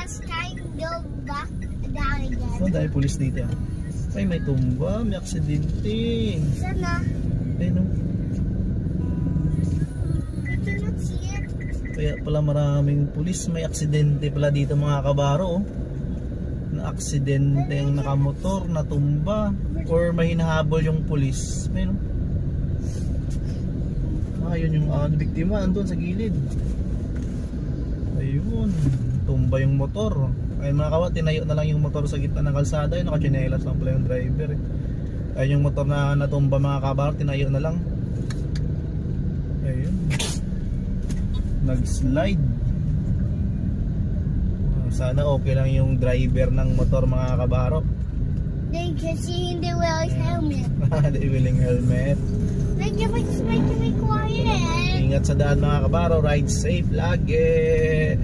last time, go back down again. Oh, dahil pulis dito ah. Ay, may tumba, may aksidente. Sana. Ay, no. I cannot see it. Kaya pala maraming pulis, may aksidente pala dito mga kabaro. Oh. Na aksidente yung nakamotor, natumba, or may hinahabol yung pulis. Ay, no. Ayun yung biktima, andun sa gilid. Ayun, tumba yung motor. Ayun mga kawat, tinayo na lang yung motor sa gitna ng kalsada. Ayun, nakachinelas lang pala yung driver eh. Ayun yung motor na natumba mga kabaro, tinayo na lang. Ayun, nag-slide. Sana okay lang yung driver ng motor mga kabaro. They can see in the wheel's helmet. They willing helmet. Like if it's making me quiet. Ingat sa daan mga kabaro, ride safe lagi.